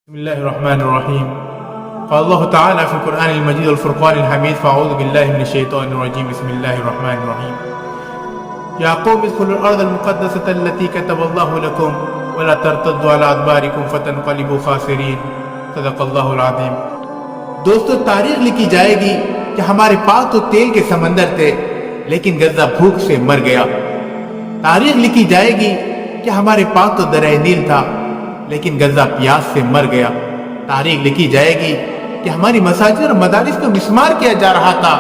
بسم الله الرحمن الرحيم. قال الله تعالى في القرآن المجيد والفرقان الحميد فأعوذ بالله من الشيطان الرجيم. بسم الله الرحمن الرحيم. يا قوم ادخلوا الأرض المقدسة التي كتب الله لكم ولا ترتدوا على أدباركم فتنقلبوا خاسرين. صدق الله العظيم. دوستو، تاریخ لکھی جائے گی کہ ہمارے پاس تو تیل کے سمندر تھے لیکن غزہ بھوک سے مر گیا. تاریخ لکھی جائے گی کہ ہمارے پاس تو دریا نیل تھا لیکن غزہ پیاس سے مر گیا. تاریخ لکھی جائے گی کہ ہماری مساجد اور مدارس کو مسمار کیا جا رہا تھا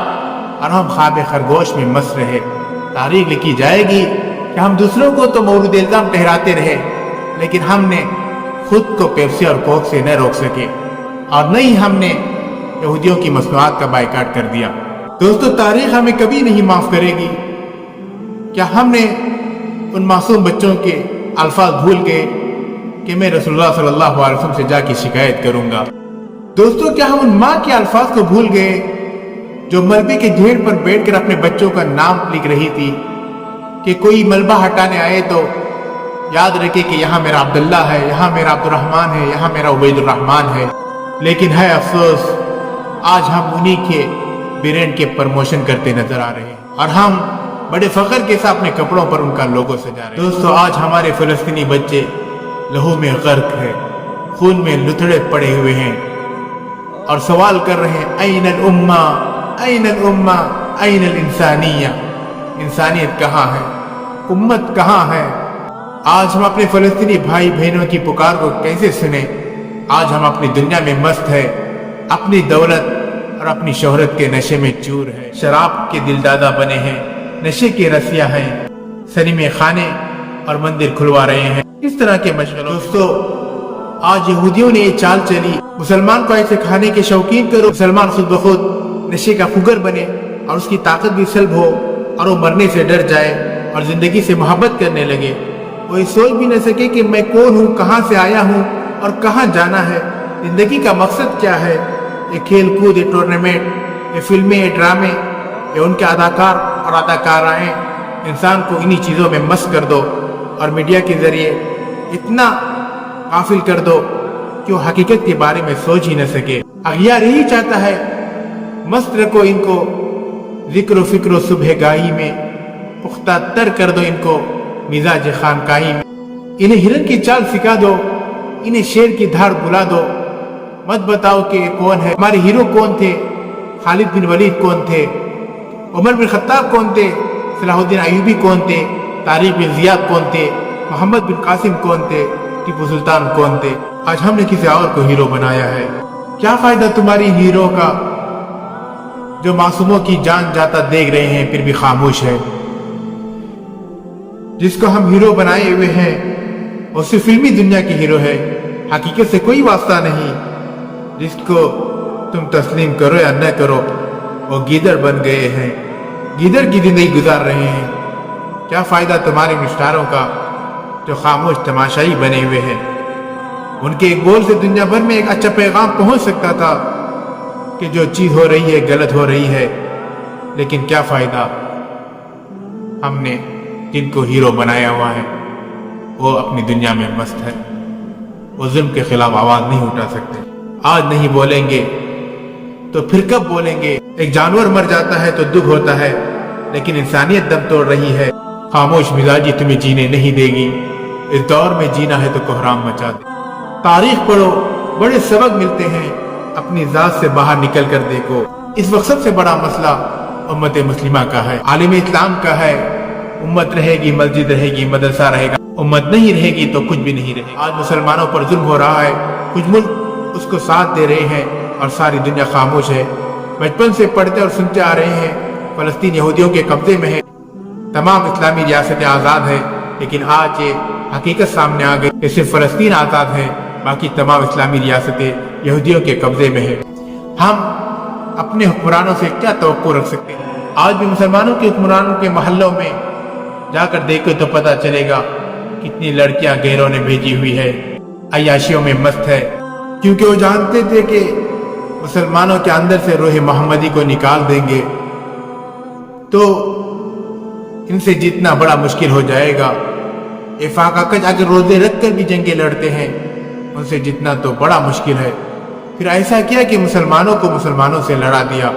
اور ہم خواب خرگوش میں مست رہے. تاریخ لکھی جائے گی کہ ہم دوسروں کو تو مورد الزام ٹھہراتے رہے لیکن ہم نے خود کو پیپسی اور کوک سے نہ روک سکے اور نہ ہی ہم نے یہودیوں کی مصنوعات کا بائیکاٹ کر دیا. دوستو، تاریخ ہمیں کبھی نہیں معاف کرے گی. کیا ہم نے ان معصوم بچوں کے الفاظ بھول گئے کہ میں رسول اللہ صلی اللہ علیہ وسلم سے جا کے شکایت کروں گا؟ دوستو، کیا ہم ان ماں کے الفاظ کو بھول گئے جو ملبے کے ڈھیر پر بیٹھ کر اپنے بچوں کا نام لکھ رہی تھی کہ کوئی ملبہ ہٹانے آئے تو یاد رکھے کہ یہاں میرا عبداللہ ہے، یہاں میرا عبد الرحمن ہے، یہاں میرا عبید الرحمن ہے. لیکن ہے افسوس، آج ہم انہی کے برینڈ کے پرموشن کرتے نظر آ رہے ہیں اور ہم بڑے فخر کے ساتھ اپنے کپڑوں پر ان کا لوگو سجا رہے ہیں. دوستو، آج ہمارے فلسطینی بچے لہو میں غرق ہے، خون میں لتڑے پڑے ہوئے ہیں اور سوال کر رہے ہیں این الامہ، این الامہ، این الانسانیہ. انسانیت کہاں ہے؟ امت کہاں ہے؟ آج ہم اپنے فلسطینی بھائی بہنوں کی پکار کو کیسے سنیں؟ آج ہم اپنی دنیا میں مست ہے، اپنی دولت اور اپنی شہرت کے نشے میں چور ہے، شراب کے دل دادا بنے ہیں، نشے کے رسیاں ہیں، سنیمے خانے اور مندر کھلوا رہے ہیں، اس طرح کے مشغلوں. دوستو، آج یہودیوں نے یہ چال چلی، مسلمان کو ایسے کھانے کے شوقین کرو مسلمان خود بخود نشے کا فگر بنے اور اس کی طاقت بھی سلب ہو اور وہ مرنے سے ڈر جائے اور زندگی سے محبت کرنے لگے. وہ یہ سوچ بھی نہ سکے کہ میں کون ہوں، کہاں سے آیا ہوں اور کہاں جانا ہے، زندگی کا مقصد کیا ہے. یہ کھیل کود، یہ ٹورنامنٹ، یہ فلمیں، یہ ڈرامے، یہ ان کے اداکار اور اداکارائیں انسان کو انہی چیزوں میں مست کر دو اور میڈیا کے ذریعے اتنا غافل کر دو کہ وہ حقیقت کے بارے میں سوچ ہی نہ سکے. اغیار یہی چاہتا ہے مست رکھو ان کو ذکر و فکر و صبح گاہی میں، پختہ تر کر دو ان کو مزاج خانقاہی میں. انہیں ہرن کی چال سکھا دو، انہیں شیر کی دھاڑ بلا دو. مت بتاؤ کہ یہ کون ہے، ہمارے ہیرو کون تھے، خالد بن ولید کون تھے، عمر بن خطاب کون تھے، صلاح الدین ایوبی کون تھے، طارق بن زیاد کون تھے، محمد بن قاسم کون تھے، ٹیپو سلطان کون تھے. آج ہم نے کسی اور کو ہیرو بنایا ہے. کیا فائدہ تمہاری ہیرو کا جو معصوموں کی جان جاتا دیکھ رہے ہیں پھر بھی خاموش ہے. جس کو ہم ہیرو بنائے ہوئے ہیں وہ صرف فلمی دنیا کی ہیرو ہے، حقیقت سے کوئی واسطہ نہیں. جس کو تم تسلیم کرو یا نہ کرو وہ گیدڑ بن گئے ہیں، گیدڑ کی زندگی گزار رہے ہیں. کیا فائدہ تمہارے مسٹاروں کا جو خاموش تماشائی بنے ہوئے ہیں. ان کے ایک بول سے دنیا بھر میں ایک اچھا پیغام پہنچ سکتا تھا کہ جو چیز ہو رہی ہے غلط ہو رہی ہے، لیکن کیا فائدہ. ہم نے جن کو ہیرو بنایا ہوا ہے وہ اپنی دنیا میں مست ہے، وہ ظلم کے خلاف آواز نہیں اٹھا سکتے. آج نہیں بولیں گے تو پھر کب بولیں گے؟ ایک جانور مر جاتا ہے تو دکھ ہوتا ہے لیکن انسانیت دم توڑ رہی ہے. خاموش مزاجی تمہیں جینے نہیں دے گی، اس دور میں جینا ہے تو کوہرام مچا دے. تاریخ پڑھو، بڑے سبق ملتے ہیں، اپنی ذات سے باہر نکل کر دیکھو. اس وقت سب سے بڑا مسئلہ امت مسلمہ کا ہے، عالم اسلام کا ہے. امت رہے گی، مسجد رہے گی، مدرسہ رہے گا. امت نہیں رہے گی تو کچھ بھی نہیں رہے گا. آج مسلمانوں پر ظلم ہو رہا ہے، کچھ ملک اس کو ساتھ دے رہے ہیں اور ساری دنیا خاموش ہے. بچپن سے پڑھتے اور سنتے آ رہے ہیں فلسطین یہودیوں کے قبضے میں ہے، تمام اسلامی ریاستیں آزاد ہیں. لیکن آج یہ حقیقت سامنے آ گئی کہ صرف فلسطین آزاد ہے، باقی تمام اسلامی ریاستیں یہودیوں کے قبضے میں ہیں. ہم اپنے حکمرانوں سے کیا توقع رکھ سکتے ہیں؟ آج بھی مسلمانوں کے حکمرانوں کے محلوں میں جا کر دیکھو تو پتہ چلے گا کتنی لڑکیاں غیروں نے بھیجی ہوئی ہے، عیاشیوں میں مست ہے، کیونکہ وہ جانتے تھے کہ مسلمانوں کے اندر سے روح محمدی کو نکال دیں گے تو ان سے جیتنا بڑا مشکل ہو جائے گا. اگر روزے رکھ کر بھی جنگیں لڑتے ہیں ان سے جتنا تو بڑا مشکل ہے۔ پھر ایسا کیا کہ مسلمانوں کو مسلمانوں سے لڑا دیا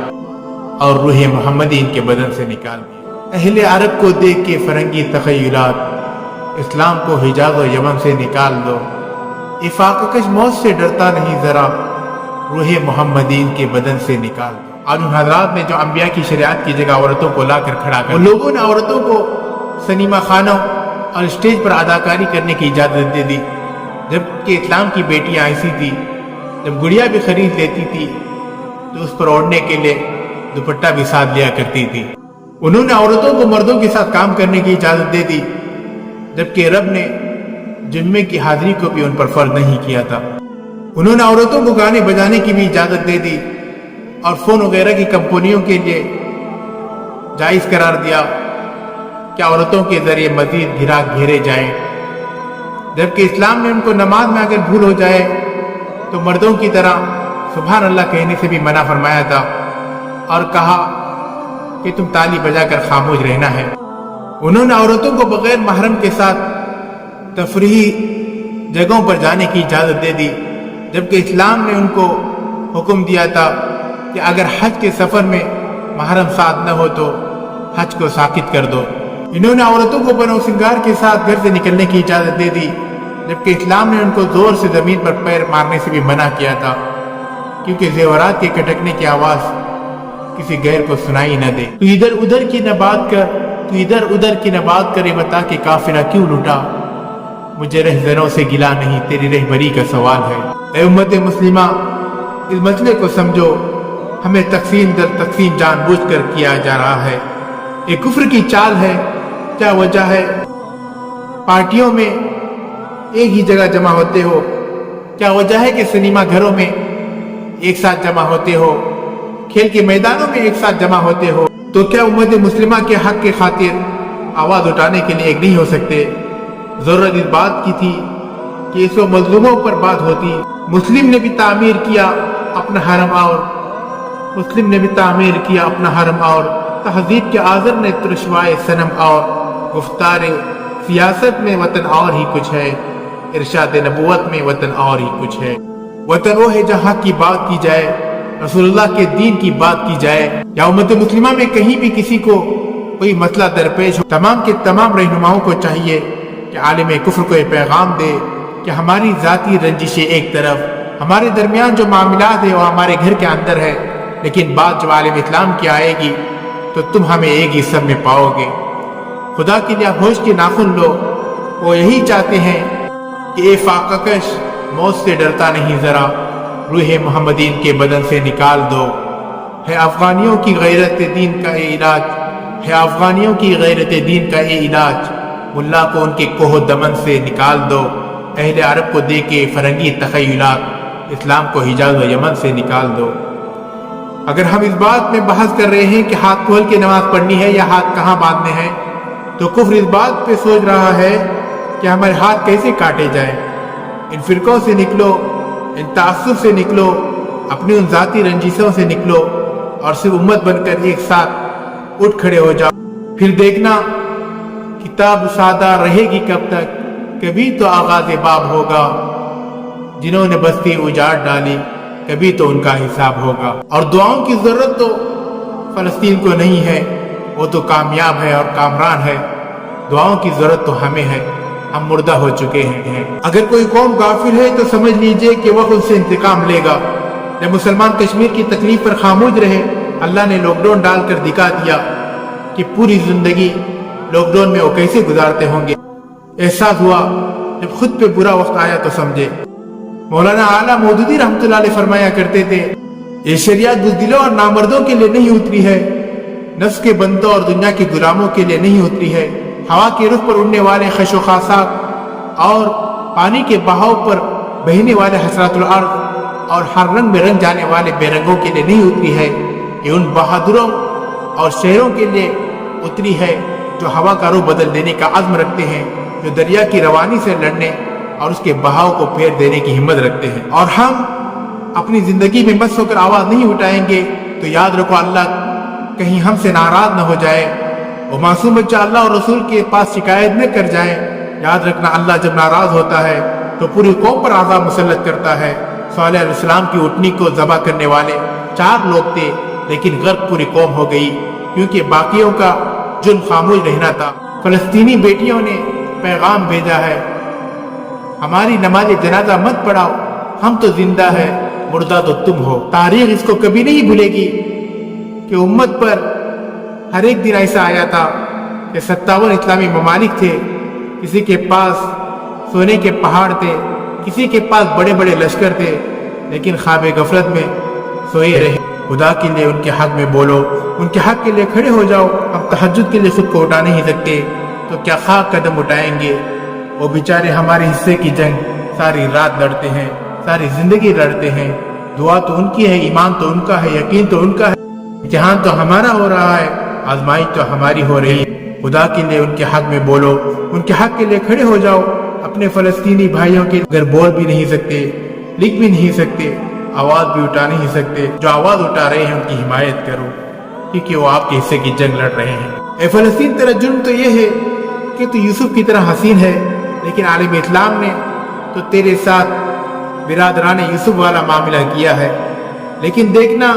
اور روح محمدی ان کے بدن سے نکال دیا۔ اہل عرب کو دیکھ کے فرنگی تخیلات، اسلام کو حجاز و یمن سے نکال دو، افاقہ کش موت سے ڈرتا نہیں ذرا، روح محمدین کے بدن سے نکال دو۔ اور ان حضرات نے جو انبیاء کی شریعت کی جگہ عورتوں کو لا کر کھڑا کر، لوگوں نے عورتوں کو سنیما خانوں اور اسٹیج پر اداکاری کرنے کی اجازت دے دی، جبکہ اسلام کی بیٹیاں ایسی تھی جب گڑیا بھی خرید لیتی تھی تو اس پر اوڑھنے کے لیے دوپٹہ بھی ساتھ لیا کرتی تھی۔ انہوں نے عورتوں کو مردوں کے ساتھ کام کرنے کی اجازت دے دی، جبکہ رب نے جمعے کی حاضری کو بھی ان پر فرض نہیں کیا تھا۔ انہوں نے عورتوں کو گانے بجانے کی بھی اجازت دے دی اور فون وغیرہ کی کمپنیوں کے لیے جائز قرار دیا کہ عورتوں کے ذریعے مزید گراہک گھیرے جائیں، جبکہ اسلام نے ان کو نماز میں اگر بھول ہو جائے تو مردوں کی طرح سبحان اللہ کہنے سے بھی منع فرمایا تھا اور کہا کہ تم تالی بجا کر خاموش رہنا ہے۔ انہوں نے عورتوں کو بغیر محرم کے ساتھ تفریحی جگہوں پر جانے کی اجازت دے دی، جبکہ اسلام نے ان کو حکم دیا تھا کہ اگر حج کے سفر میں محرم ساتھ نہ ہو تو حج کو ساقط کر دو۔ انہوں نے عورتوں کو بنو سنگار کے ساتھ گھر سے نکلنے کی اجازت دے دی، جبکہ اسلام نے ان کو زور سے زمین پر پیر مارنے سے بھی منع کیا تھا، کیونکہ زیورات کے کٹکنے کی آواز کسی غیر کو سنائی نہ دے۔ تو ادھر ادھر کی نہ بات کر، تو ادھر ادھر کی نہ بات کرے، بتا کہ قافلہ کیوں لوٹا، مجھے رہزنوں سے گلا نہیں، تیری رہبری کا سوال ہے۔ اے امت مسلمہ، اس مسئلے کو سمجھو، ہمیں تقسیم در تقسیم جان بوجھ کر کیا جا رہا ہے، یہ کفر کی چال ہے۔ کیا وجہ ہے؟ پارٹیوں میں ایک ہی جگہ جمع ہوتے ہو، کیا وجہ ہے کہ سنیما گھروں میں ایک ساتھ جمع ہوتے ہو، کھیل کے میدانوں میں ایک ساتھ جمع ہوتے ہو، تو کیا امت مسلمہ کے حق کے خاطر آواز اٹھانے کے لیے ایک نہیں ہو سکتے؟ ضرورت اس بات کی تھی کہ اس کو مظلوموں پر بات ہوتی۔ مسلم نے بھی تعمیر کیا اپنا حرم اور مسلم نے بھی تعمیر کیا اپنا حرم اور تہذیب کے آذر نے ترشوائے صنم اور گفتار سیاست میں وطن اور ہی کچھ ہے، ارشاد نبوت میں وطن اور ہی کچھ ہے۔ وطن وہ ہے جہاں کی بات کی جائے، رسول اللہ کے دین کی بات کی جائے، یا امت مسلمہ میں کہیں بھی کسی کو کوئی مسئلہ درپیش ہو، تمام کے تمام رہنماؤں کو چاہیے کہ عالم کفر کو یہ پیغام دے کہ ہماری ذاتی رنجشیں ایک طرف، ہمارے درمیان جو معاملات ہے وہ ہمارے گھر کے اندر ہے، لیکن بات جب عالم اسلام کی آئے گی تو تم ہمیں ایک ہی سب میں پاؤ گے۔ خدا کے لیے ہوش کے ناخن لو، وہ یہی چاہتے ہیں کہ اے فاقہ کش موت سے ڈرتا نہیں ذرا، روح محمدین کے بدن سے نکال دو۔ ہے افغانیوں کی غیرت دین کا یہ علاج، ہے افغانیوں کی غیرت دین کا یہ علاج، ملا کو ان کے کوہ دمن سے نکال دو۔ اہل عرب کو دے کے فرنگی تخیلات، اسلام کو حجاز و یمن سے نکال دو۔ اگر ہم اس بات میں بحث کر رہے ہیں کہ ہاتھ کھول کے نماز پڑھنی ہے یا ہاتھ کہاں باندھنے ہیں، تو کفر اس بات پہ سوچ رہا ہے کہ ہمارے ہاتھ کیسے کاٹے جائیں۔ ان فرقوں سے نکلو، ان تعصب سے نکلو، اپنی ان ذاتی رنجشوں سے نکلو اور صرف امت بن کر ایک ساتھ اٹھ کھڑے ہو جاؤ۔ پھر دیکھنا کتاب سادہ رہے گی کب تک، کبھی تو آغاز باب ہوگا۔ جنہوں نے بستی اجاڑ ڈالی، کبھی تو ان کا حساب ہوگا۔ اور دعاؤں کی ضرورت تو فلسطین کو نہیں ہے، وہ تو کامیاب ہے اور کامران ہے۔ دعاؤں کی ضرورت تو ہمیں ہے، ہم مردہ ہو چکے ہیں۔ اگر کوئی قوم غافل ہے تو سمجھ لیجئے کہ وہ خود سے انتقام لے گا۔ جب مسلمان کشمیر کی تکلیف پر خاموش رہے، اللہ نے لاک ڈاؤن ڈال کر دکھا دیا کہ پوری زندگی لاک ڈاؤن میں وہ کیسے گزارتے ہوں گے۔ احساس ہوا جب خود پہ برا وقت آیا تو سمجھے۔ مولانا اعلیٰ مودودی رحمۃ اللہ علیہ فرمایا کرتے تھے، یہ شریعت بزدلوں اور نامردوں کے لیے نہیں اتری ہے، نفس کے بندوں اور دنیا کے غلاموں کے لیے نہیں اتری ہے، ہوا کے رخ پر اڑنے والے خش و خاصات اور پانی کے بہاؤ پر بہنے والے حسرات الارض اور ہر رنگ میں رنگ جانے والے بے رنگوں کے لیے نہیں اتری ہے، یہ ان بہادروں اور شہروں کے لیے اتری ہے جو ہوا کا رخ بدل دینے کا عزم رکھتے ہیں، جو دریا کی روانی سے لڑنے اور اس کے بہاؤ کو پھیر دینے کی ہمت رکھتے ہیں۔ اور ہم اپنی زندگی میں مست ہو کر آواز نہیں اٹھائیں گے تو یاد رکھو اللہ کہیں ہم سے ناراض نہ ہو جائے، وہ معصوم بچہ اللہ اور رسول کے پاس شکایت نہ کر جائے۔ یاد رکھنا اللہ جب ناراض ہوتا ہے تو تو پوری قوم پر عذاب مسلط کرتا ہے۔ صالح علیہ السلام کی اونٹنی کو ذبح کرنے والے 4 لوگ تھے، لیکن غرق پوری قوم ہو گئی کیونکہ باقیوں کا جرم خاموش رہنا تھا۔ فلسطینی بیٹیوں نے پیغام بھیجا ہے، ہماری نماز جنازہ مت پڑھاؤ، ہم تو زندہ ہے، مردہ تو تم ہو۔ تاریخ اس کو کبھی نہیں بھولے گی کہ امت پر ہر ایک دن ایسا آیا تھا کہ 57 اسلامی ممالک تھے، کسی کے پاس سونے کے پہاڑ تھے، کسی کے پاس بڑے بڑے لشکر تھے، لیکن خواب غفلت میں سوئے رہے۔ خدا کے لیے ان کے حق میں بولو، ان کے حق کے لیے کھڑے ہو جاؤ۔ ہم تہجد کے لیے خود کو اٹھا نہیں سکتے تو کیا خاک قدم اٹھائیں گے؟ وہ بیچارے ہمارے حصے کی جنگ ساری رات لڑتے ہیں، ساری زندگی لڑتے ہیں۔ دعا تو ان کی ہے، ایمان تو ان کا ہے، یقین تو ان کا ہے، امتحان تو ہمارا ہو رہا ہے، آزمائش تو ہماری ہو رہی ہے۔ خدا کے لیے ان کے حق میں بولو، ان کے حق کے لیے کھڑے ہو جاؤ۔ اپنے فلسطینی بھائیوں کے اگر بول بھی نہیں سکتے، لکھ بھی نہیں سکتے، آواز بھی اٹھا نہیں سکتے، جو آواز اٹھا رہے ہیں ان کی حمایت کرو، کیونکہ وہ آپ کے حصے کی جنگ لڑ رہے ہیں۔ اے فلسطین، تیرا جرم تو یہ ہے کہ تو یوسف کی طرح حسین ہے، لیکن عالم اسلام نے تو تیرے ساتھ برادران یوسف والا معاملہ کیا ہے۔ لیکن دیکھنا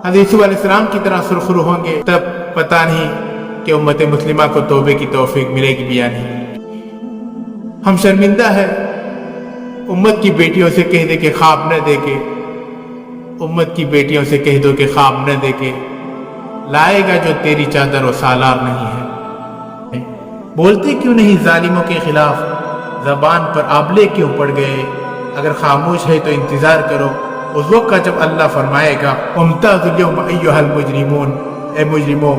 حضرت یوسف علیہ السلام کی طرح سرخرو ہوں گے، تب پتہ نہیں کہ امت مسلمہ کو توبے کی توفیق ملے گی بھی یا نہیں۔ ہم شرمندہ ہے، امت کی بیٹیوں سے کہہ دے کہ خواب نہ دیکھے، امت کی بیٹیوں سے کہہ دو کہ خواب نہ دیکھے، لائے گا جو تیری چادر و سالار نہیں ہے۔ بولتے کیوں نہیں ظالموں کے خلاف، زبان پر آبلے کیوں پڑ گئے؟ اگر خاموش ہے تو انتظار کرو اس وقت کا جب اللہ فرمائے گا امتازوا اليوم ایھا المجرمون، اے مجرموں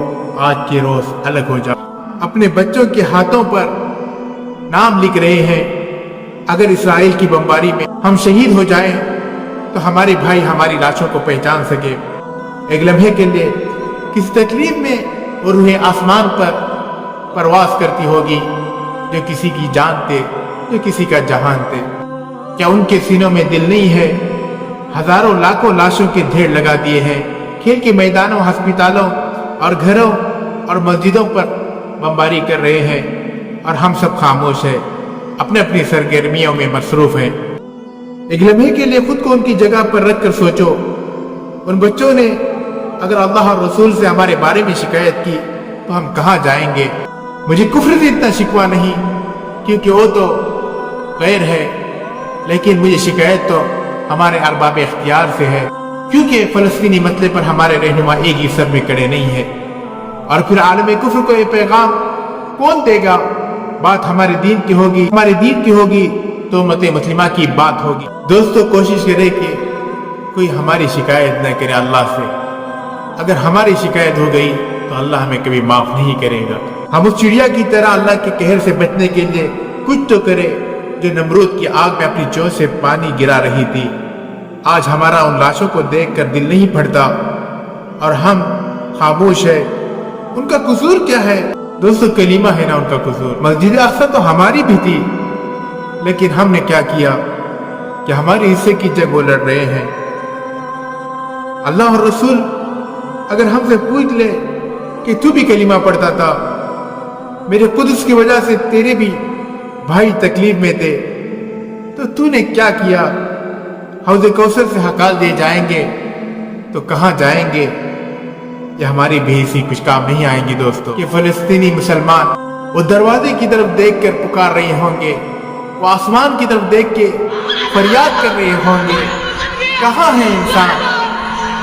آج کے روز الگ ہو جاؤ۔ اپنے بچوں کے ہاتھوں پر نام لکھ رہے ہیں، اگر اسرائیل کی بمباری میں ہم شہید ہو جائیں تو ہمارے بھائی ہماری لاشوں کو پہچان سکے۔ ایک لمحے کے لیے کسی تکلیف میں وہ روح آسمان پر پرواز کرتی ہوگی، جو کسی کی جان تھے، جو کسی کا جہان تھے۔ کیا ان کے سینوں میں دل نہیں ہے؟ ہزاروں لاکھوں لاشوں کے ڈھیر لگا دیے ہیں، کھیل کے میدانوں، ہسپتالوں اور گھروں اور مسجدوں پر بمباری کر رہے ہیں، اور ہم سب خاموش ہیں، اپنے اپنی سرگرمیوں میں مصروف ہیں۔ ایک لمحے کے لیے خود کو ان کی جگہ پر رکھ کر سوچو، ان بچوں نے اگر اللہ اور رسول سے ہمارے بارے میں شکایت کی تو ہم کہاں جائیں گے؟ مجھے کفر سے اتنا شکوہ نہیں کیونکہ وہ تو غیر ہے، لیکن مجھے شکایت تو ہمارے ارباب اختیار سے ہے، کیونکہ فلسطینی مسئلے پر ہمارے رہنما ایک ہی سر میں کھڑے نہیں ہیں۔ اور پھر عالم کفر کو یہ پیغام کون دے گا؟ بات ہمارے دین کی ہوگی، ہمارے دین کی ہوگی تو امت مسلمہ کی بات ہوگی۔ دوستو، کوشش کرے کہ کوئی ہماری شکایت نہ کرے اللہ سے۔ اگر ہماری شکایت ہو گئی تو اللہ ہمیں کبھی معاف نہیں کرے گا۔ ہم اس چڑیا کی طرح اللہ کے قہر سے بچنے کے لیے کچھ تو کرے، جو نمرود کی آگ میں اپنی چونچ سے پانی گرا رہی تھی۔ آج ہمارا ان لاشوں کو دیکھ کر دل نہیں پھٹتا اور ہم خاموش ہیں۔ ان کا قصور کیا ہے؟ دوستو، کلمہ ہے نا ان کا قصور۔ مسجد اقصی تو ہماری بھی تھی، لیکن ہم نے کیا کیا کہ ہمارے حصے کی جنگ وہ لڑ رہے ہیں۔ اللہ اور رسول اگر ہم سے پوچھ لے کہ تو بھی کلمہ پڑھتا تھا، میرے قدس کی وجہ سے تیرے بھی بھائی تکلیف میں تھے، تو نے کیا کیا؟ حوض کوثر سے ہکال دیے جائیں گے تو کہاں جائیں گے؟ یہ ہماری بے حسی کچھ کام نہیں آئیں گی دوستو۔ کہ فلسطینی مسلمان وہ دروازے کی طرف دیکھ کر پکار رہے ہوں گے، وہ آسمان کی طرف دیکھ کے فریاد کر رہے ہوں گے، کہاں ہے انسان؟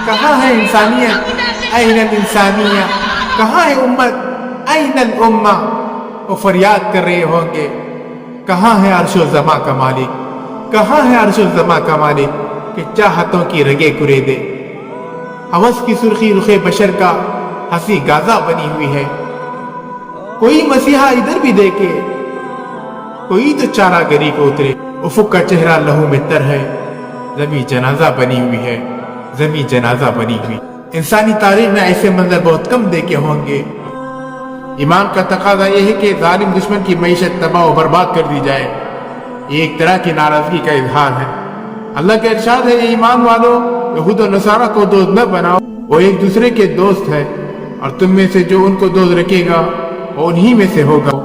کہاں ہے انسانیت؟ این الانسانیہ؟ کہاں ہے امت؟ این الامہ؟ وہ فریاد کر رہے ہوں گے، کہاں ہے عرش و زماں کا مالک؟ کہاں ہے عرش و زماں کا مالک کہ چاہتوں کی رگیں کرے دے؟ ہوس کی سرخی رخ بشر کا ہنسی غازہ بنی ہوئی ہے۔ کوئی مسیحا ادھر بھی دیکھے، کوئی تو چارہ گری کو اترے۔ افق کا چہرہ لہو میں تر ہے، زمین جنازہ بنی ہوئی ہے، زمین جنازہ بنی ہوئی۔ انسانی تاریخ میں ایسے منظر بہت کم دیکھے ہوں گے۔ ایمان کا تقاضا یہ ہے کہ ظالم دشمن کی معیشت تباہ و برباد کر دی جائے، یہ ایک طرح کی ناراضگی کا اظہار ہے۔ اللہ کا ارشاد ہے، ایمان والو یہود و نصارہ کو دوست نہ بناؤ، وہ ایک دوسرے کے دوست ہے، اور تم میں سے جو ان کو دوست رکھے گا وہ انہی میں سے ہوگا۔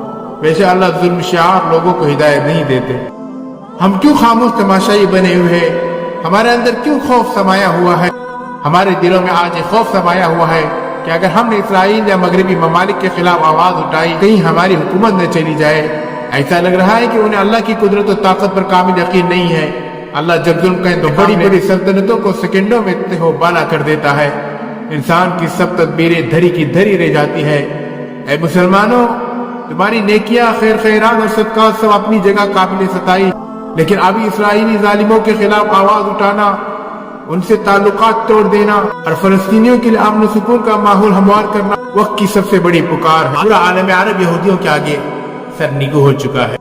ویسے اللہ ظلم شعار لوگوں کو ہدایت نہیں دیتے۔ ہم کیوں خاموش تماشائی بنے ہوئے ہیں؟ ہمارے اندر کیوں خوف سمایا ہوا ہے؟ ہمارے دلوں میں آج یہ خوف سمایا ہوا ہے کہ اگر ہم نے اسرائیل یا مغربی ممالک کے خلاف آواز اٹھائی کہیں ہماری حکومت نہ چلی جائے۔ ایسا لگ رہا ہے کہ انہیں اللہ کی قدرت و طاقت پر کامل یقین نہیں ہے۔ اللہ جب ظلم کرے تو بڑی بڑی سلطنتوں کو سیکنڈوں میں تہو بالا کر دیتا ہے۔ انسان کی سب تدبیریں دھری کی دھری رہ جاتی ہے۔ اے مسلمانوں، تمہاری نیکیاں، خیر خیرات اور صدقات سب اپنی جگہ قابل ستائش، لیکن ابھی اسرائیلی ظالموں کے خلاف آواز اٹھانا، ان سے تعلقات توڑ دینا اور فلسطینیوں کے لیے امن و سکون کا ماحول ہموار کرنا وقت کی سب سے بڑی پکار ہے۔ پورا عالم عرب یہودیوں کے آگے سرنگو ہو چکا ہے۔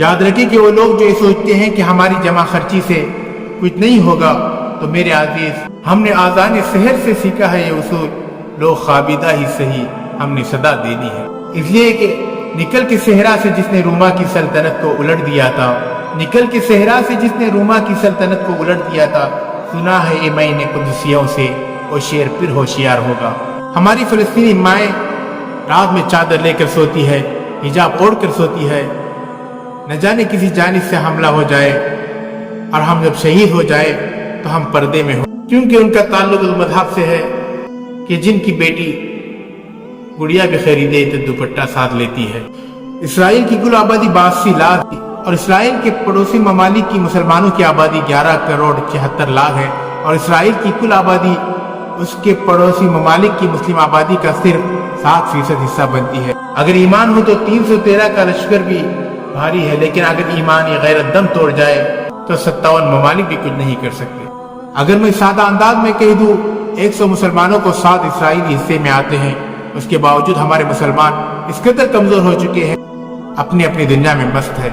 یاد رکھیں کہ وہ لوگ جو یہ سوچتے ہیں کہ ہماری جمع خرچی سے کچھ نہیں ہوگا، تو میرے عزیز، ہم نے آذان سحر سے سیکھا ہے یہ اصول، لوگ خوابیدہ ہی صحیح، ہم نے صدا دینی ہے۔ اس لیے کہ نکل کے صحرا سے جس نے روما کی سلطنت کو الٹ دیا تھا، نکل کے صحرا سے جس نے روما کی سلطنت کو الٹ دیا تھا، سنا ہے ایمین قدسیوں سے وہ شیر پھر ہوشیار ہوگا۔ ہماری فلسطینی مائیں رات میں چادر لے کر سوتی ہے، حجاب اوڑھ کر سوتی ہے، نہ جانے کسی جانب سے حملہ ہو جائے اور ہم جب شہید ہو جائے تو ہم پردے میں ہوں، کیونکہ ان کا تعلق اس مذہب سے ہے کہ جن کی بیٹی گڑیا بھی خریدے تو دوپٹہ ساتھ لیتی ہے۔ اسرائیل کی کل آبادی 82 لاکھ تھی اور اسرائیل کے پڑوسی ممالک کی مسلمانوں کی آبادی 11 کروڑ 76 لاکھ ہے، اور اسرائیل کی کل آبادی اس کے پڑوسی ممالک کی مسلم آبادی کا صرف 7% حصہ بنتی ہے۔ اگر ایمان ہو تو 313 کا لشکر بھی بھاری ہے، لیکن اگر ایمان یا غیرت دم توڑ جائے تو 57 ممالک بھی کچھ نہیں کر سکتے۔ اگر میں سادہ انداز میں کہہ دوں 100 مسلمانوں کو 7 اسرائیلی حصے میں آتے ہیں، اس کے باوجود ہمارے مسلمان اس قدر کمزور ہو چکے ہیں، اپنی اپنی دنیا میں مست ہے۔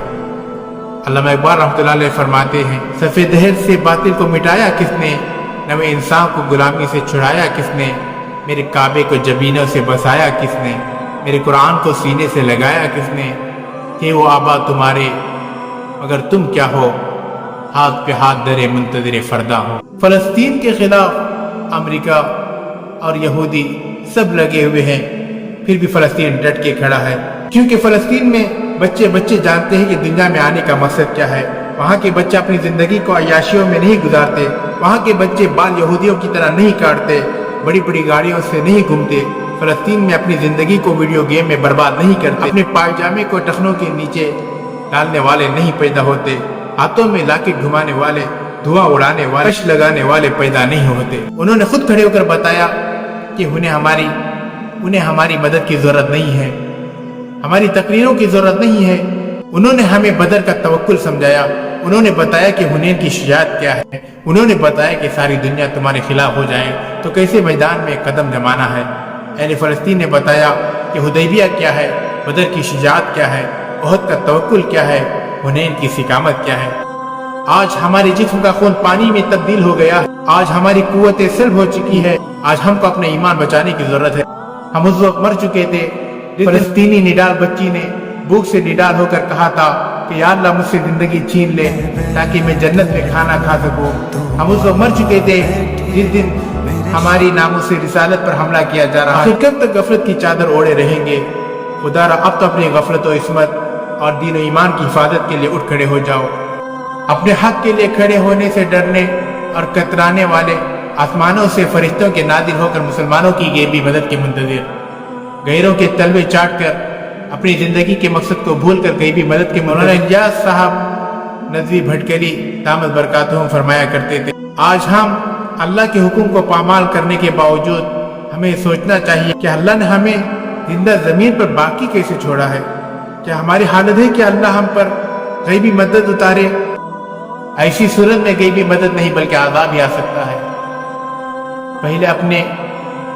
علامہ اقبال رحمۃ اللہ علیہ فرماتے ہیں، سفید دہر سے باطل کو مٹایا کس نے، نوے انسان کو غلامی سے چھڑایا کس نے، میرے کعبے کو جبینوں سے بسایا کس نے، میرے قرآن کو سینے سے لگایا کس نے، کہ وہ آبا تمہارے مگر تم کیا ہو، ہاتھ پہ ہاتھ درے منتظر فردا ہو۔ فلسطین کے خلاف امریکہ اور یہودی سب لگے ہوئے ہیں، پھر بھی فلسطین ڈٹ کے کھڑا ہے، کیونکہ فلسطین میں بچے جانتے ہیں کہ دنیا میں آنے کا مقصد کیا ہے۔ وہاں کے بچے اپنی زندگی کو عیاشیوں میں نہیں گزارتے، وہاں کے بچے بال یہودیوں کی طرح نہیں کاٹتے، بڑی بڑی گاڑیوں سے نہیں گھومتے، فلسطین میں اپنی زندگی کو ویڈیو گیم میں برباد نہیں کرتے، اپنے پائجامے کو ٹخنوں کے نیچے ڈالنے والے نہیں پیدا ہوتے، ہاتھوں میں لاکٹ گھمانے والے، دھواں اڑانے والے، کش لگانے والے پیدا نہیں ہوتے۔ انہوں نے خود کھڑے ہو کر بتایا کہ انہیں ہماری مدد کی ضرورت نہیں ہے، ہماری تقریروں کی ضرورت نہیں ہے۔ انہوں نے ہمیں بدر کا توکل سمجھایا، انہوں نے بتایا کہ حنین کی شجاعت کیا ہے، انہوں نے بتایا کہ ساری دنیا تمہارے خلاف ہو جائے تو کیسے میدان میں قدم جمانا ہے۔ اہل فلسطین نے بتایا کہ حدیبیہ کیا ہے، بدر کی شجاعت کیا ہے، احد کا توکل کیا ہے، حنین کی استقامت کیا ہے۔ آج ہمارے جسم کا خون پانی میں تبدیل ہو گیا ہے، آج ہماری قوتیں سلب ہو چکی ہے، آج ہم کو اپنے ایمان بچانے کی ضرورت ہے۔ ہم اس وقت مر چکے تھے، فلسطینی نڈال بچی نے بھوک سے نڈال ہو کر کہا تھا کہ یا اللہ مجھ سے زندگی چھین لے تاکہ میں جنت میں کھانا کھا سکوں۔ ہم اس وقت مر چکے تھے جس دن ہماری ناموس رسالت پر حملہ کیا جا رہا ہے۔ کب تک غفلت کی چادر اوڑے رہیں گے؟ خدا را اب تو اپنی غفلت و عصمت اور دین و ایمان کی حفاظت کے لیے اٹھ کھڑے ہو جاؤ۔ اپنے حق کے لیے کھڑے ہونے سے ڈرنے اور کترانے والے آسمانوں سے فرشتوں کے نازل ہو کر مسلمانوں کی غیبی مدد کے منتظر، غیروں کے تلوے چاٹ کر اپنی زندگی کے مقصد کو بھول کر غیبی مدد کے مولانا الیاس صاحب ندوی بھٹکری دامت برکاتہم فرمایا کرتے تھے، آج ہم اللہ کے حکم کو پامال کرنے کے باوجود ہمیں سوچنا چاہیے کہ اللہ نے ہمیں زندہ زمین پر باقی کیسے چھوڑا ہے۔ کیا ہماری حالت ہے کہ اللہ ہم پر غیبی مدد اتارے؟ ایسی صورت میں غیبی مدد نہیں بلکہ عذاب ہی آ سکتا ہے۔ پہلے اپنے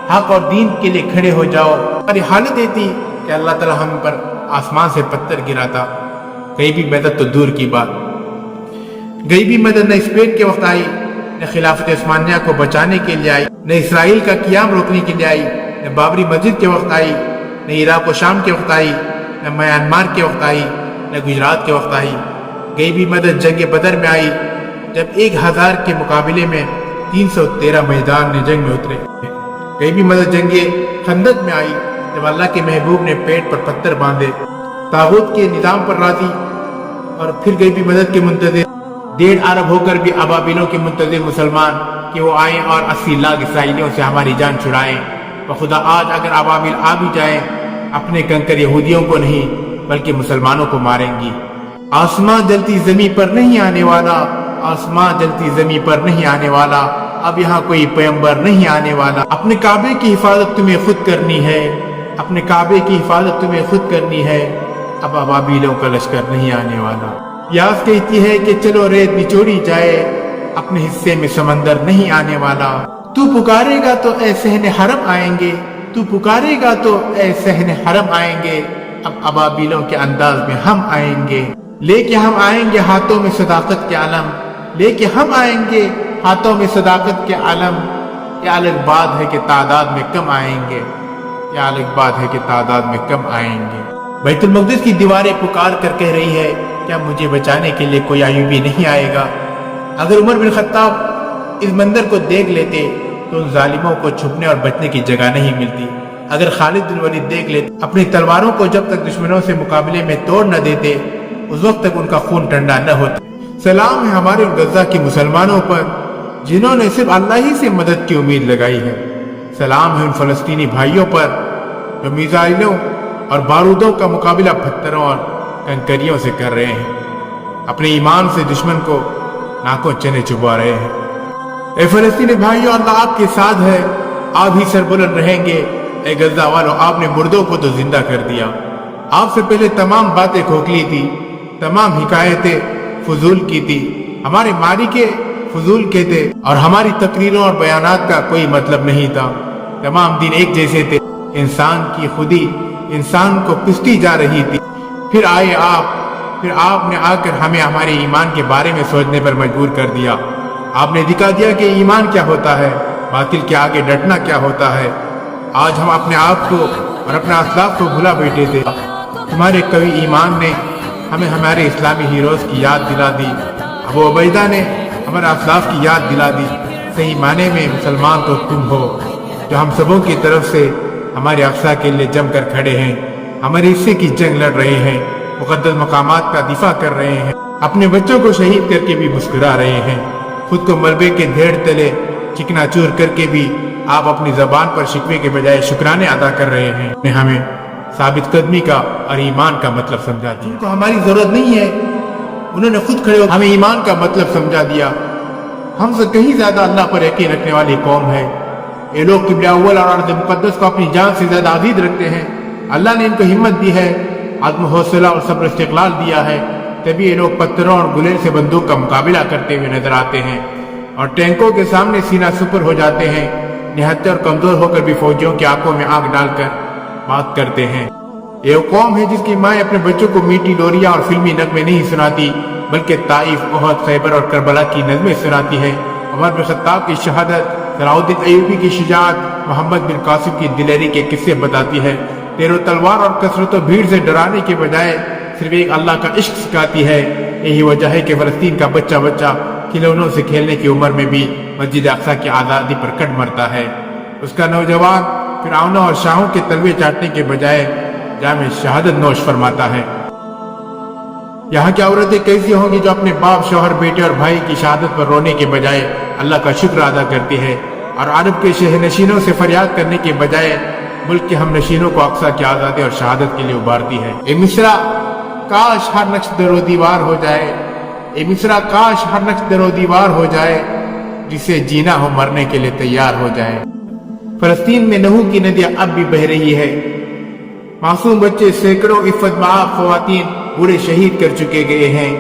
حق اور دین کے لیے کھڑے ہو جاؤ۔ ہماری حالت یہ تھی کہ اللہ تعالیٰ ہم پر آسمان سے پتھر گراتا، غیبی مدد تو دور کی بات۔ غیبی مدد نہ اسپین کے وقت آئی، نہ خلافت عثمانیہ کو بچانے کے لیے آئی، نہ اسرائیل کا قیام روکنے کے لیے آئی، نہ بابری مسجد کے وقت آئی، نہ عراق و شام کے وقت آئی، نہ میانمار کے وقت آئی، نہ گجرات کے وقت آئی۔ غیبی مدد جنگ بدر میں آئی جب 1000 کے مقابلے میں 313 میدان نے جنگ میں اترے۔ غیبی مدد جنگ خندق میں آئی جب اللہ کے محبوب نے پیٹ پر پتھر باندھے، طاغوت کے نظام پر راضی اور پھر گئی بھی مدد کے منتظر 1.5 ارب ہو کر بھی ابابیلوں کے منتظر مسلمان کہ وہ آئیں اور 80 لاکھ اسرائیلیوں سے ہماری جان چھڑائیں۔ بخدا آج اگر ابابیل آ بھی جائیں، اپنے کنکر یہودیوں کو نہیں بلکہ مسلمانوں کو ماریں گی۔ آسمان جلتی زمین پر نہیں آنے والا، آسمان جلتی زمین پر نہیں آنے والا، اب یہاں کوئی پیغمبر نہیں آنے والا۔ اپنے کعبے کی حفاظت تمہیں خود کرنی ہے، اپنے کعبے کی حفاظت تمہیں خود کرنی ہے، اب ابابیلوں کا لشکر نہیں آنے والا۔ یاس کہتی ہے کہ چلو ریت نچوڑی جائے، اپنے حصے میں سمندر نہیں آنے والا۔ تو پکارے گا تو اے صحن حرم آئیں گے، تو پکارے گا تو اے صحن حرم آئیں گے، اب ابابیلوں کے انداز میں ہم آئیں گے، لے کے ہم آئیں گے ہاتھوں میں صداقت کے علم، لے کے ہم آئیں گے ہاتھوں میں صداقت کے علم۔ یہ الگ بات ہے کہ تعداد میں کم آئیں گے، یہ الگ بات ہے کہ تعداد میں کم آئیں گے۔ بیت المقدس کی دیواریں پکار کر کہہ رہی ہے کیا مجھے بچانے کے لیے کوئی ایوبی نہیں آئے گا؟ اگر عمر بن خطاب اس منظر کو دیکھ لیتے تو ان ظالموں کو چھپنے اور بچنے کی جگہ نہیں ملتی۔ اگر خالد بن ولید دیکھ لیتے، اپنی تلواروں کو جب تک دشمنوں سے مقابلے میں توڑ نہ دیتے، اس وقت تک ان کا خون ٹھنڈا نہ ہوتا۔ سلام ہے ہمارے غزہ کے مسلمانوں پر جنہوں نے صرف اللہ ہی سے مدد کی امید لگائی ہے۔ سلام ہے ان فلسطینی بھائیوں پر جو میزائلوں اور بارودوں کا مقابلہ پتھروں اور کنکریوں سے کر رہے ہیں، اپنے ایمان سے دشمن کو ناکوں چنے چبا رہے ہیں۔ اے فلسطینی بھائیوں، اللہ آپ کے ساتھ ہے، آپ ہی سربلند رہیں گے۔ اے غزہ والوں، آپ نے مردوں کو تو زندہ کر دیا، آپ سے پہلے تمام باتیں کھوکھلی تھی، تمام حکایتیں فضول کی تھی، ہمارے ماری کے فضول کے تھے اور ہماری تقریروں اور بیانات کا کوئی مطلب نہیں تھا، تمام دن ایک جیسے تھے، انسان کی خودی انسان کو پستی جا رہی تھی۔ پھر آئے آپ، پھر آپ نے آ کر ہمیں ہمارے ایمان کے بارے میں سوچنے پر مجبور کر دیا۔ آپ نے دکھا دیا کہ ایمان کیا ہوتا ہے، باطل کے آگے ڈٹنا کیا ہوتا ہے۔ آج ہم اپنے آپ کو اور اپنے اسلاف کو بھلا بیٹھے تھے، تمہارے قوی ایمان نے ہمیں ہمارے اسلامی ہیروز کی یاد دلا دی، ابو عبیدہ نے ہمارے اسلاف کی یاد دلا دی۔ صحیح معنی میں مسلمان تو تم ہو جو ہم سبوں کی طرف سے ہمارے اقصا کے لیے جم کر کھڑے ہیں، ہمارے حصے کی جنگ لڑ رہے ہیں، مقدس مقامات کا دفاع کر رہے ہیں، اپنے بچوں کو شہید کر کے بھی مسکرا رہے ہیں، خود کو ملبے کے ڈھیر تلے چکنا چور کر کے بھی آپ اپنی زبان پر شکوے کے بجائے شکرانے ادا کر رہے ہیں۔ نے ہمیں ثابت قدمی کا اور ایمان کا مطلب سمجھا دیا، ان کو ہماری ضرورت نہیں ہے، انہوں نے خود کھڑے ہو ہمیں ایمان کا مطلب سمجھا دیا۔ ہم سے کہیں زیادہ اللہ پر یقین رکھنے والی قوم ہے۔ یہ لوگ قبلہ اول اور ارض مقدس کو اپنی جان سے زیادہ عزیز رکھتے ہیں۔ اللہ نے ان کو ہمت دی ہے، عزم حوصلہ اور صبر استقلال دیا ہے، تبھی یہ لوگ پتھروں اور گلیل سے بندوق کا مقابلہ کرتے ہوئے نظر آتے ہیں اور ٹینکوں کے سامنے سینہ سپر ہو جاتے ہیں، نہتے اور کمزور ہو کر بھی فوجیوں کی آنکھوں میں آنکھ ڈال کر بات کرتے ہیں۔ یہ قوم ہے جس کی مائیں اپنے بچوں کو میٹھی لوریاں اور فلمی نغمے نہیں سناتی، بلکہ طائف، احد، خیبر اور کربلا کی نظمیں سناتی ہے۔ عمر بن خطاب کی شہادت، صلاح الدین ایوبی کی شجاعت، محمد بن قاسم کی دلیری کے قصے بتاتی ہے۔ تیر و تلوار اور کثرت و بھیڑ سے ڈرانے کے بجائے صرف ایک اللہ کا عشق سکھاتی ہے۔ یہی وجہ ہے کہ فلسطین کا بچہ کھلونوں سے کھیلنے کی عمر میں بھی مسجد اقصی کی آزادی پر کٹ مرتا ہے۔ اس کا نوجوان فرعونوں اور شاہوں کے تلوے چاٹنے کے بجائے جام شہادت نوش فرماتا ہے۔ یہاں کی عورتیں کیسی ہوں گی جو اپنے باپ، شوہر، بیٹے اور بھائی کی شہادت پر رونے کے بجائے اللہ کا شکر ادا کرتی ہے، اور عرب کے شہر نشینوں سے فریاد کرنے کے بجائے ملک کے ہم نشینوں کو اقصی کی آزادی اور شہادت کے لیے ابھارتی ہے۔ اے مصرا، کاش ہر نقش در و دیوار ہو جائے، اے مصرا، کاش ہر نقش در و دیوار ہو جائے، جسے جینا ہو مرنے کے لیے تیار ہو جائے۔ فلسطین میں نہو کی ندیاں اب بھی بہہ رہی ہے، معصوم بچے، سینکڑوں عفت مآب خواتین پورے شہید کر چکے گئے ہیں۔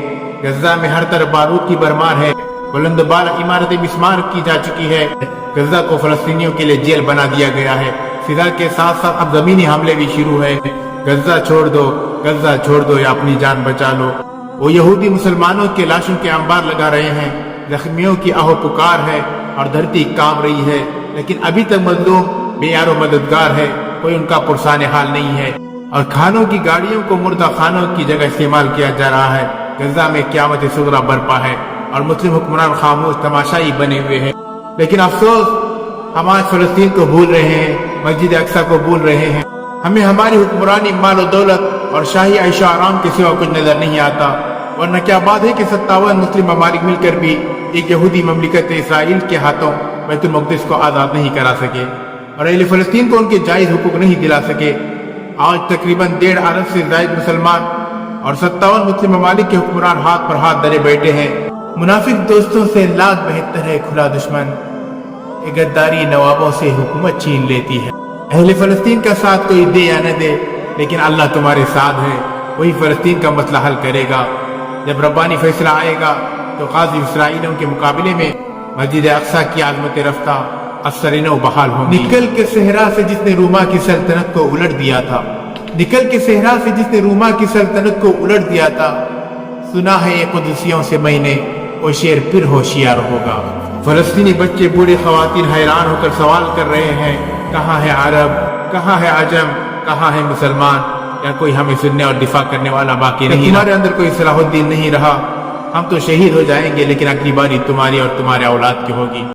غزہ میں ہر طرف بارود کی برمار ہے، بلند بالا عمارتیں مسمار کی جا چکی ہے۔ غزہ کو فلسطینیوں کے لیے جیل بنا دیا گیا ہے۔ فضا کے ساتھ ساتھ اب زمینی حملے بھی شروع ہے۔ غزہ چھوڑ دو، غزہ چھوڑ دو یا اپنی جان بچا لو۔ وہ یہودی مسلمانوں کے لاشوں کے انبار لگا رہے ہیں، زخمیوں کی آہو پکار ہے اور دھرتی کانپ رہی ہے، لیکن ابھی تک مظلوم بے یار و مددگار ہے، کوئی ان کا پرسان حال نہیں ہے، اور کھانوں کی گاڑیوں کو مردہ خانوں کی جگہ استعمال کیا جا رہا ہے۔ غزہ میں قیامت صغریٰ برپا ہے اور مسلم حکمران خاموش تماشائی بنے ہوئے ہیں۔ لیکن افسوس، ہم آج فلسطین کو بھول رہے ہیں، مسجد اقصی کو بھول رہے ہیں۔ ہمیں ہماری حکمرانی، مال و دولت اور شاہی عیش و آرام کے سوا کچھ نظر نہیں آتا۔ ورنہ کیا بات ہے کہ 57 مسلم ممالک مل کر بھی ایک یہودی مملکت اسرائیل کے ہاتھوں بیت المقدس کو آزاد نہیں کرا سکے اور اہل فلسطین کو ان کے جائز حقوق نہیں دلا سکے۔ آج تقریباً 1.5 ارب سے زائد مسلمان اور 57 مسلم ممالک کے حکمران ہاتھ پر ہاتھ دھرے بیٹھے ہیں۔ منافق دوستوں سے لاکھ بہتر ہے کھلا دشمن، یہ غداری نوابوں سے حکومت چھین لیتی ہے۔ اہل فلسطین کا ساتھ کوئی دے یا نہ دے، لیکن اللہ تمہارے ساتھ ہے، وہی فلسطین کا مسئلہ حل کرے گا۔ جب ربانی فیصلہ آئے گا تو غازی اسرائیلیوں کے مقابلے میں مسجد اقصی کی عظمت رفتہ اثر نو بحال ہوں گی۔ نکل کے صحرا سے جس نے روما کی سلطنت کو الٹ دیا تھا، نکل کے صحرا سے جس نے روما کی سلطنت کو الٹ دیا تھا، سنا ہے یہ قدسیوں سے میں نے، وہ شیر پھر ہوشیار ہوگا۔ فلسطینی بچے بوڑھے خواتین حیران ہو کر سوال کر رہے ہیں، کہاں ہے عرب، کہاں ہے عجم، کہاں ہے مسلمان؟ یا کوئی ہمیں سننے اور دفاع کرنے والا باقی نہیں؟ تمہارے اندر کوئی صلاح الدین نہیں رہا، ہم تو شہید ہو جائیں گے، لیکن اگلی باری تمہاری اور تمہارے اولاد کی ہوگی۔